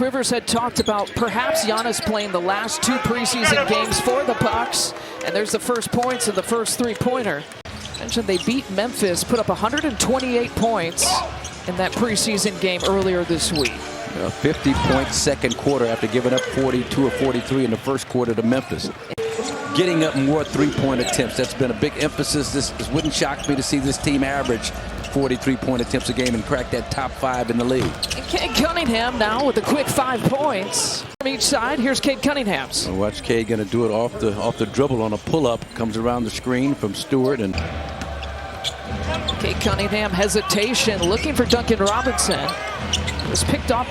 Doc Rivers had talked about perhaps Giannis playing the last 2 preseason games for the Bucks, and there's the first points in the first three-pointer. Mentioned they beat Memphis, put up 128 points in that preseason game earlier this week. A 50-point second quarter after giving up 42 or 43 in the first quarter to Memphis. Getting up more three-point attempts. That's been a big emphasis. This wouldn't shock me to see this team average 43-point attempts a game and crack that top 5 in the league. And Cade Cunningham now with a quick 5 points from each side. Here's Cade Cunningham's. Well, watch Cade going to do it off the dribble on a pull-up. Comes around the screen from Stewart, and Cade Cunningham hesitation, looking for Duncan Robinson. Was picked up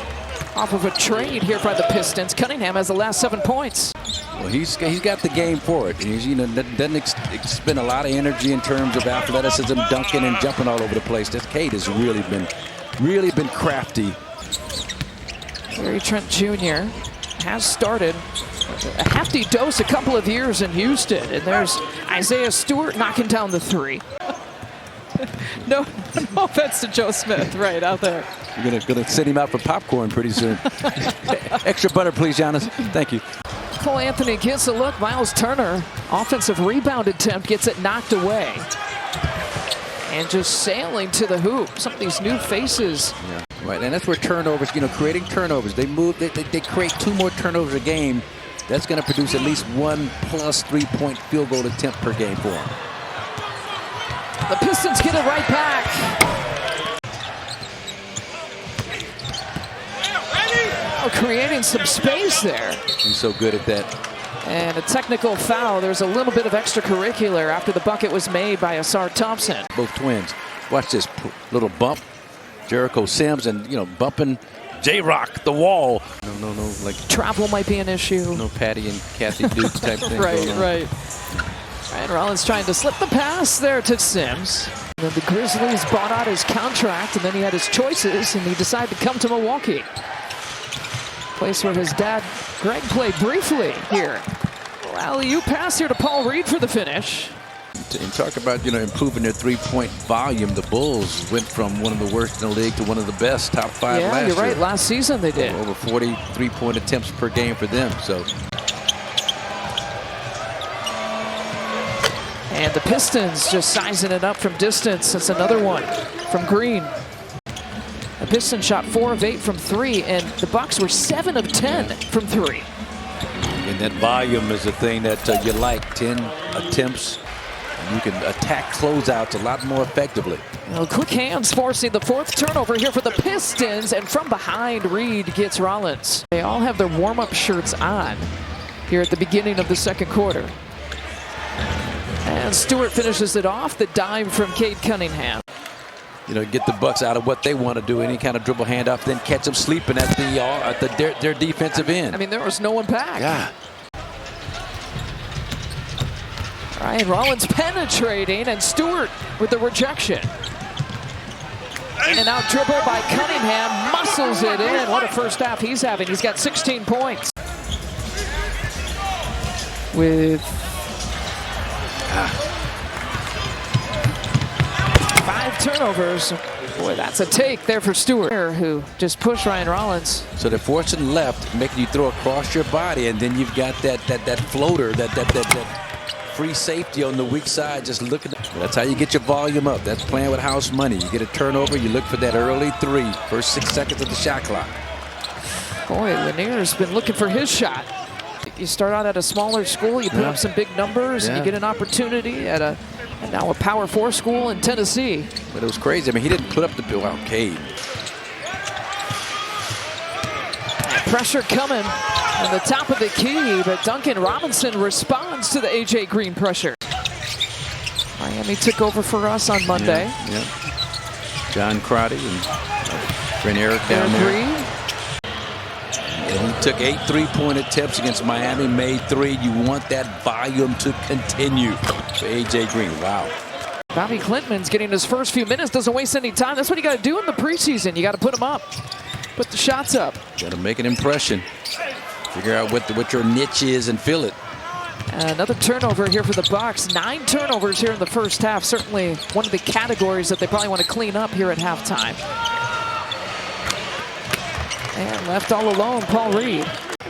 off of a trade here by the Pistons. Cunningham has the last 7 points. Well, he's got the game for it. He's, doesn't expend a lot of energy in terms of athleticism, dunking and jumping all over the place. This Cade has really been crafty. Gary Trent Jr. has started a hefty dose a couple of years in Houston, and there's Isaiah Stewart knocking down the 3. No offense to Joe Smith right out there. You're gonna send him out for popcorn pretty soon. Extra butter, please, Giannis. Thank you. Cole Anthony gets a look. Miles Turner, offensive rebound attempt, gets it knocked away. And just sailing to the hoop. Some of these new faces. Yeah, right, and that's where turnovers, creating turnovers. They create 2 more turnovers a game. That's going to produce at least 1+ 3-point field goal attempt per game for them. The Pistons get it right back. Oh, creating some space there. He's so good at that. And a technical foul. There's a little bit of extracurricular after the bucket was made by 𝗙𝗢𝗟𝗟𝗢𝗪 Thompson. Both twins. Watch this little bump. Jericho Sims and, bumping J-Rock, the wall. No, like travel might be an issue. No Patty and Kathy Duke type thing. Right. Ryan Rollins trying to slip the pass there to Sims. And then the Grizzlies bought out his contract, and then he had his choices, and he decided to come to Milwaukee. Place where his dad, Greg, played briefly here. Alley-oop pass here to Paul Reed for the finish. And talk about, improving their three-point volume. The Bulls went from one of the worst in the league to one of the best, top 5 last year. Yeah, you're right. Last season they did. Over 40 three-point attempts per game for them. So. And the Pistons just sizing it up from distance. That's another one from Green. The Pistons shot 4 of 8 from 3, and the Bucks were 7 of 10 from 3. And that volume is the thing that you like. 10 attempts. You can attack closeouts a lot more effectively. Well, quick hands forcing the 4th turnover here for the Pistons, and from behind, Reed gets Rollins. They all have their warm-up shirts on here at the beginning of the second quarter. And Stewart finishes it off. The dime from Cade Cunningham. Get the Bucks out of what they want to do, any kind of dribble handoff, then catch them sleeping at their defensive end. I mean, there was no one back. Yeah. Ryan Rollins penetrating, and Stewart with the rejection. In and out dribble by Cunningham, muscles it in. What a first half he's having. He's got 16 points. With 5 turnovers. Boy, that's a take there for Stewart, who just pushed Ryan Rollins. So they're forcing left, making you throw across your body, and then you've got that floater, that free safety on the weak side. Just looking. That's how you get your volume up. That's playing with house money. You get a turnover, you look for that early 3, first 6 seconds of the shot clock. Boy, Lanier's been looking for his shot. You start out at a smaller school, you put up some big numbers, and you get an opportunity at now a Power 4 school in Tennessee. But it was crazy. I mean, he didn't put up the bill. Wow, Cade. Pressure coming on the top of the key, but Duncan Robinson responds to the A.J. Green pressure. Miami took over for us on Monday. Yeah. John Crotty and friend Eric down there. Green. And he took 8 3-point attempts against Miami, made 3. You want that volume to continue for A.J. Green. Wow. Bobby Clintman's getting his first few minutes, doesn't waste any time. That's what you got to do in the preseason. You got to put them up, put the shots up. Got to make an impression. Figure out what your niche is and fill it. Another turnover here for the Bucks. 9 turnovers here in the first half. Certainly one of the categories that they probably want to clean up here at halftime. And left all alone, Paul Reed.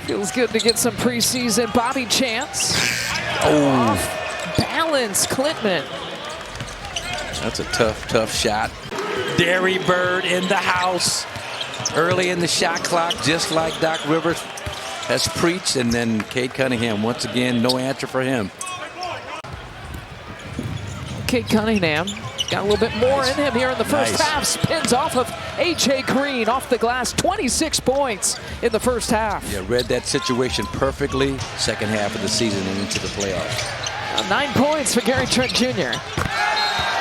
Feels good to get some preseason Bobby chance. Off balance, 𝗙𝗢𝗟. That's a tough shot. Derry Bird in the house. Early in the shot clock, just like Doc Rivers has preached. And then Cade Cunningham, once again, no answer for him. Cade Cunningham got a little bit more in him here in the first half. Spins off of A.J. Green off the glass. 26 points in the first half. Yeah, read that situation perfectly. Second half of the season and into the playoffs. 9 points for Gary Trent Jr.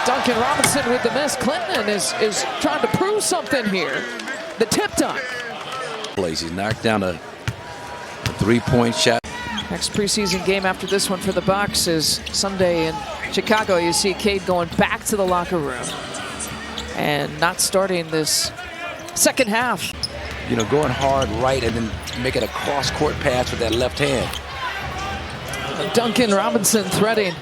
Duncan Robinson with the miss. 𝗙𝗢𝗟 is trying to prove something here. The tip dunk. He knocked down a three-point shot. Next preseason game after this one for the Bucks is Sunday in Chicago. You see Cade going back to the locker room and not starting this second half. You know, going hard right and then making a cross-court pass with that left hand. Duncan Robinson threading.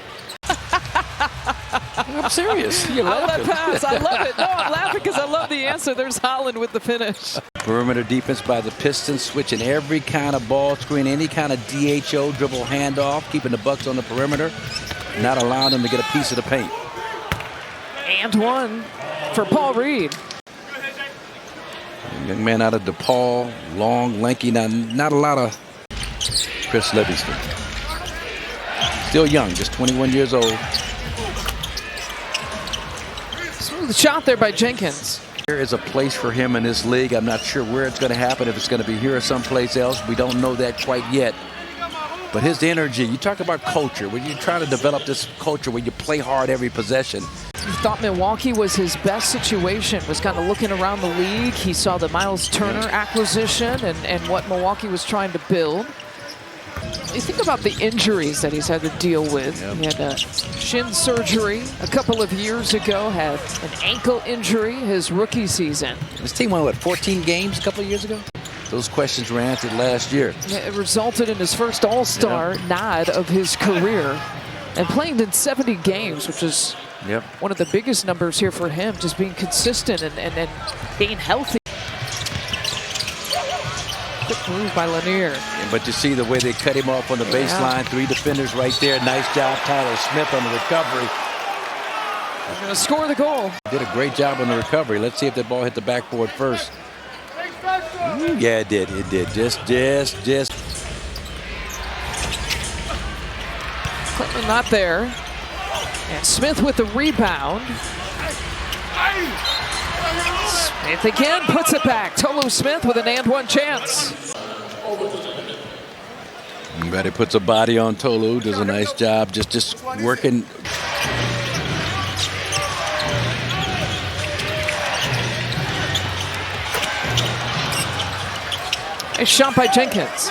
I'm serious. You're laughing. I let pass. I love it. No, I'm laughing because I love the answer. There's Holland with the finish. Perimeter defense by the Pistons, switching every kind of ball screen, any kind of DHO dribble handoff, keeping the Bucks on the perimeter, not allowing them to get a piece of the paint. And one for Paul Reed. Young man out of DePaul, long, lanky, not a lot of Chris Livingston. Still young, just 21 years old. Smooth shot there by Jenkins. There is a place for him in this league. I'm not sure where it's going to happen, if it's going to be here or someplace else. We don't know that quite yet. But his energy, you talk about culture, when you're trying to develop this culture where you play hard every possession. He thought Milwaukee was his best situation, was kind of looking around the league. He saw the Miles Turner acquisition and what Milwaukee was trying to build. You think about the injuries that he's had to deal with. He had a shin surgery a couple of years ago, had an ankle injury his rookie season. His team won, what, 14 games a couple of years ago? Those questions were answered last year. It resulted in his first All-Star nod of his career and playing in 70 games, which is one of the biggest numbers here for him, just being consistent and being healthy. Quick move by Lanier. But you see the way they cut him off on the baseline. Three defenders right there. Nice job, Tyler Smith, on the recovery. He's going to score the goal. Did a great job on the recovery. Let's see if that ball hit the backboard first. Ooh, yeah, it did. It did. Just. 𝗙𝗢𝗟 not there. And Smith with the rebound. Smith again puts it back. Tolu Smith with an and one chance. Betty puts a body on Tolu, does a nice job just working. A shot by Jenkins.